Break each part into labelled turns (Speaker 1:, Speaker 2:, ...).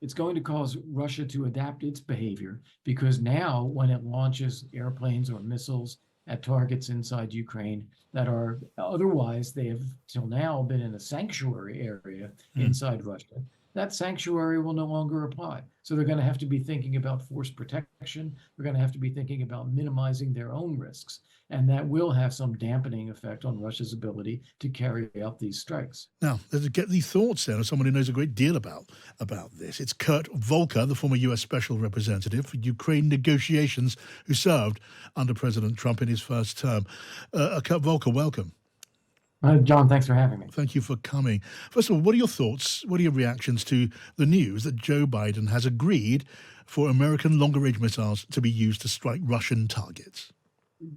Speaker 1: it's going to cause Russia to adapt its behavior because now when it launches airplanes or missiles at targets inside Ukraine that are otherwise they have till now been in a sanctuary area
Speaker 2: Mm.
Speaker 1: inside Russia, that sanctuary will no longer apply. So they're going to have to be thinking about force protection. They're going to have to be thinking about minimizing their own risks. And that will have some dampening effect on Russia's ability to carry out these strikes.
Speaker 2: Now, let's get these thoughts then of someone who knows a great deal about this. It's Kurt Volker, the former U.S. Special Representative for Ukraine negotiations, who served under President Trump in his first term. Kurt Volker, welcome.
Speaker 1: John, thanks for having me.
Speaker 2: Thank you for coming. First of all, what are your thoughts? What are your reactions to the news that Joe Biden has agreed for American longer-range missiles to be used to strike Russian targets?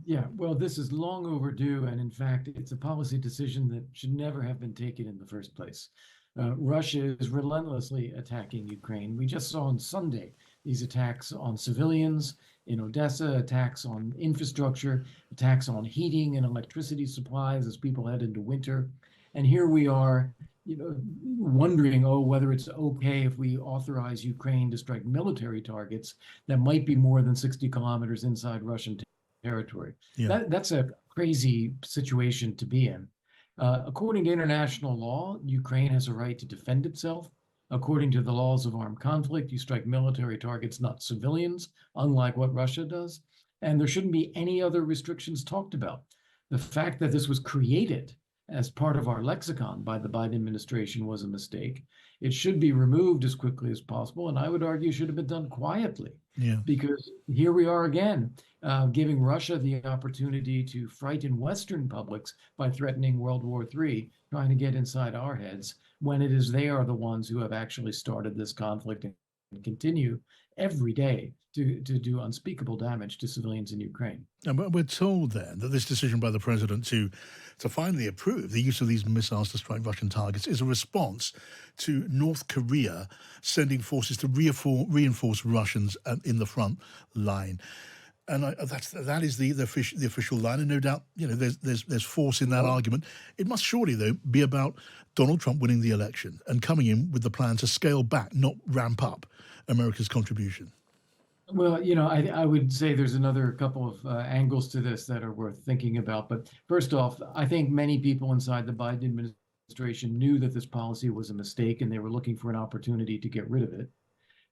Speaker 1: Yeah, well, this is long overdue, and in fact, it's a policy decision that should never have been taken in the first place. Russia is relentlessly attacking Ukraine. We just saw on Sunday these attacks on civilians in Odessa, attacks on infrastructure, attacks on heating and electricity supplies as people head into winter. And here we are, wondering, whether it's okay if we authorize Ukraine to strike military targets that might be more than 60 kilometers inside Russian territory.
Speaker 2: Yeah.
Speaker 1: That's a crazy situation to be in. According to international law, Ukraine has a right to defend itself. According to the laws of armed conflict, you strike military targets, not civilians, unlike what Russia does. And there shouldn't be any other restrictions talked about. The fact that this was created as part of our lexicon by the Biden administration was a mistake. It should be removed as quickly as possible, and I would argue should have been done quietly.
Speaker 2: Yeah.
Speaker 1: Because here we are again, giving Russia the opportunity to frighten Western publics by threatening World War III, trying to get inside our heads, when it is they are the ones who have actually started this conflict and continue every day to do unspeakable damage to civilians in Ukraine.
Speaker 2: And we're told then that this decision by the president to finally approve the use of these missiles to strike Russian targets is a response to North Korea sending forces to reinforce Russians in the front line. And that is the official line, and no doubt, there's force in that argument. It must surely, though, be about Donald Trump winning the election and coming in with the plan to scale back, not ramp up, America's contribution.
Speaker 1: Well, I would say there's another couple of angles to this that are worth thinking about. But first off, I think many people inside the Biden administration knew that this policy was a mistake, and they were looking for an opportunity to get rid of it.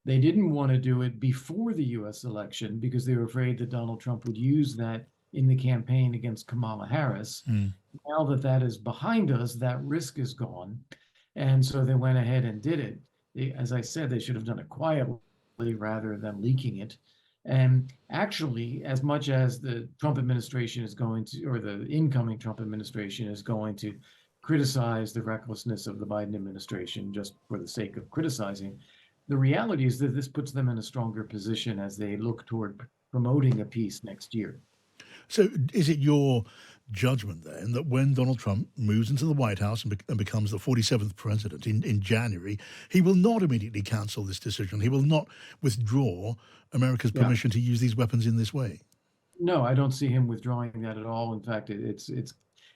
Speaker 1: They didn't want to do it before the US election because they were afraid that Donald Trump would use that in the campaign against Kamala Harris. Now that that is behind us, that risk is gone. And so they went ahead and did it. As I said, they should have done it quietly rather than leaking it. And actually, as much as the Trump administration is going to, or the incoming Trump administration is going to criticize the recklessness of the Biden administration just for the sake of criticizing, the reality is that this puts them in a stronger position as they look toward promoting a peace next year.
Speaker 2: So is it your judgment then that when Donald Trump moves into the White House and becomes the 47th president in January, he will not immediately cancel this decision? He will not withdraw America's permission to use these weapons in this way?
Speaker 1: No, I don't see him withdrawing that at all. In fact, it's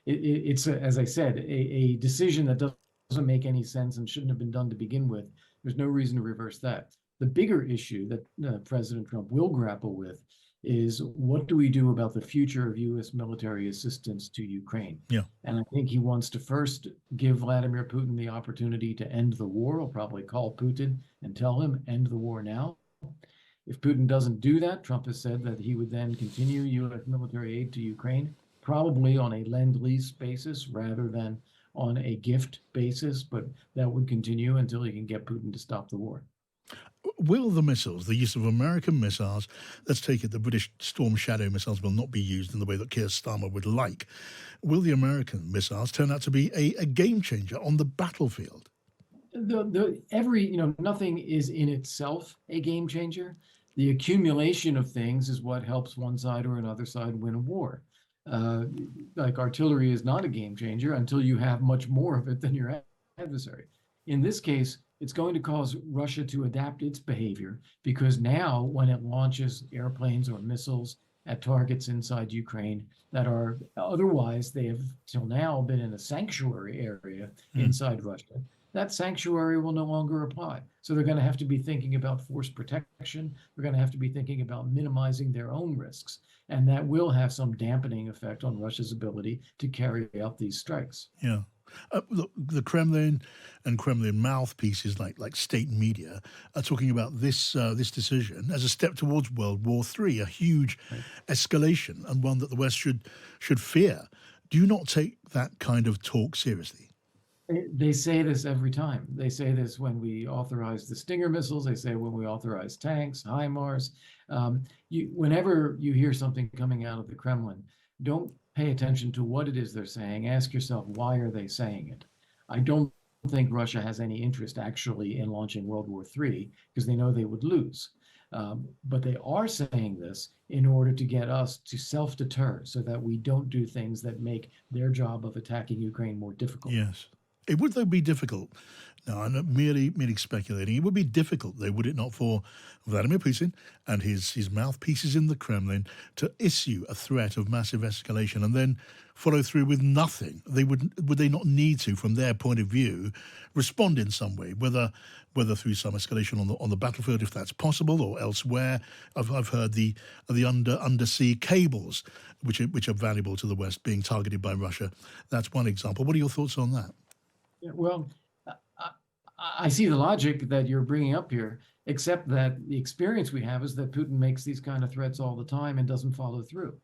Speaker 1: as I said, a decision that doesn't make any sense and shouldn't have been done to begin with. There's no reason to reverse that. The bigger issue that President Trump will grapple with is what do we do about the future of U.S. military assistance to Ukraine?
Speaker 2: Yeah.
Speaker 1: And I think he wants to first give Vladimir Putin the opportunity to end the war. He'll probably call Putin and tell him, end the war now. If Putin doesn't do that, Trump has said that he would then continue U.S. military aid to Ukraine, probably on a lend-lease basis rather than on a gift basis, but that would continue until he can get Putin to stop the war.
Speaker 2: Will the missiles, the use of American missiles, let's take it the British Storm Shadow missiles will not be used in the way that Keir Starmer would like. Will the American missiles turn out to be a game changer on the battlefield?
Speaker 1: Nothing is in itself a game changer. The accumulation of things is what helps one side or another side win a war. Like artillery is not a game changer until you have much more of it than your adversary. In this case, it's going to cause Russia to adapt its behavior because now when it launches airplanes or missiles at targets inside Ukraine that are otherwise they have till now been in a sanctuary area inside Russia, that sanctuary will no longer apply. So they're going to have to be thinking about force protection. They're going to have to be thinking about minimizing their own risks. And that will have some dampening effect on Russia's ability to carry out these strikes.
Speaker 2: Yeah. Look, the Kremlin and Kremlin mouthpieces like state media are talking about this decision as a step towards World War III, a huge
Speaker 1: Right.
Speaker 2: escalation and one that the West should fear. Do you not take that kind of talk seriously?
Speaker 1: They say this every time. They say this when we authorize the Stinger missiles. They say when we authorize tanks, HIMARS. Whenever you hear something coming out of the Kremlin, don't pay attention to what it is they're saying. Ask yourself, why are they saying it? I don't think Russia has any interest actually in launching World War III because they know they would lose. But they are saying this in order to get us to self-deter so that we don't do things that make their job of attacking Ukraine more difficult.
Speaker 2: Yes. It would, though, be difficult. No, I'm not merely speculating. It would be difficult, though, would it not, for Vladimir Putin and his mouthpieces in the Kremlin to issue a threat of massive escalation and then follow through with nothing? Would they not need to, from their point of view, respond in some way, whether through some escalation on the battlefield, if that's possible, or elsewhere? I've heard the undersea cables, which are valuable to the West, being targeted by Russia. That's one example. What are your thoughts on that?
Speaker 1: Yeah, well, I see the logic that you're bringing up here, except that the experience we have is that Putin makes these kind of threats all the time and doesn't follow through.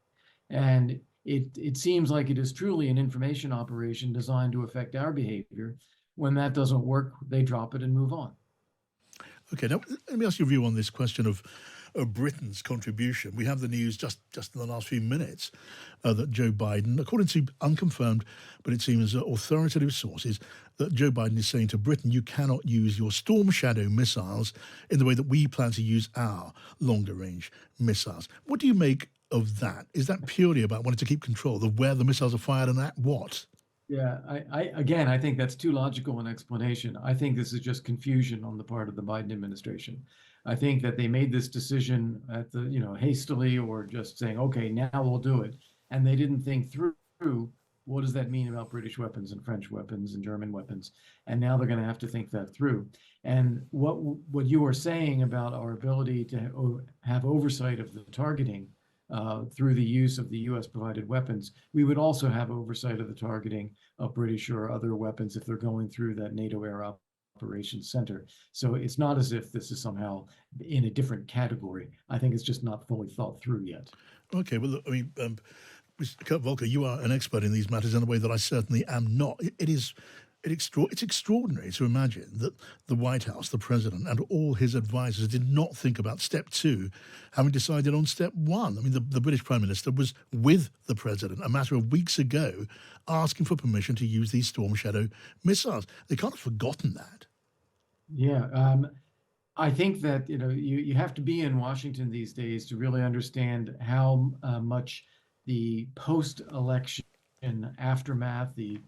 Speaker 1: And it seems like it is truly an information operation designed to affect our behavior. When that doesn't work, they drop it and move on.
Speaker 2: Okay, now let me ask your view on this question of Britain's contribution. We have the news just in the last few minutes that Joe Biden, according to unconfirmed, but it seems authoritative sources, that Joe Biden is saying to Britain, you cannot use your Storm Shadow missiles in the way that we plan to use our longer range missiles. What do you make of that? Is that purely about wanting to keep control of where the missiles are fired and at what?
Speaker 1: Yeah, I think that's too logical an explanation. I think this is just confusion on the part of the Biden administration. I think that they made this decision hastily or just saying, okay, now we'll do it. And they didn't think through what does that mean about British weapons and French weapons and German weapons. And now they're going to have to think that through. And what you are saying about our ability to have oversight of the targeting through the use of the US provided weapons, we would also have oversight of the targeting of British or other weapons if they're going through that NATO air operations center. So it's not as if this is somehow in a different category. I think it's just not fully thought through yet.
Speaker 2: Okay, well, look, I mean, Mr. Kurt Volker, you are an expert in these matters in a way that I certainly am not. It's extraordinary to imagine that the White House, the president, and all his advisors did not think about step two, having decided on step one. I mean, the British Prime Minister was with the president a matter of weeks ago, asking for permission to use these Storm Shadow missiles. They can't have forgotten that.
Speaker 1: Yeah, I think that you have to be in Washington these days to really understand how much the post-election aftermath, the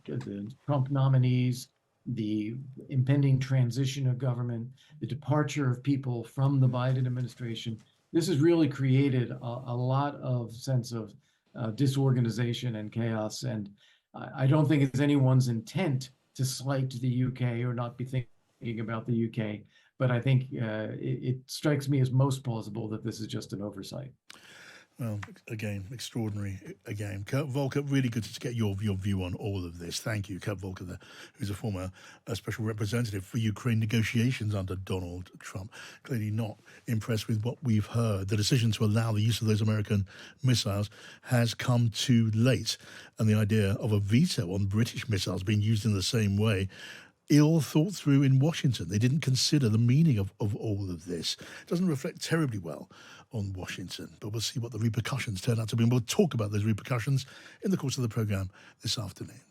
Speaker 1: Trump nominees, the impending transition of government, the departure of people from the Biden administration, this has really created a lot of sense of disorganization and chaos. And I don't think it's anyone's intent to slight the UK or not be thinking about the UK. But I think it strikes me as most plausible that this is just an oversight.
Speaker 2: Well, again, extraordinary. Again, Kurt Volker, really good to get your view on all of this. Thank you, Kurt Volker, who's a former special representative for Ukraine negotiations under Donald Trump. Clearly not impressed with what we've heard. The decision to allow the use of those American missiles has come too late. And the idea of a veto on British missiles being used in the same way, ill thought through in Washington. They didn't consider the meaning of all of this. It doesn't reflect terribly well on Washington, but we'll see what the repercussions turn out to be. And we'll talk about those repercussions in the course of the programme this afternoon.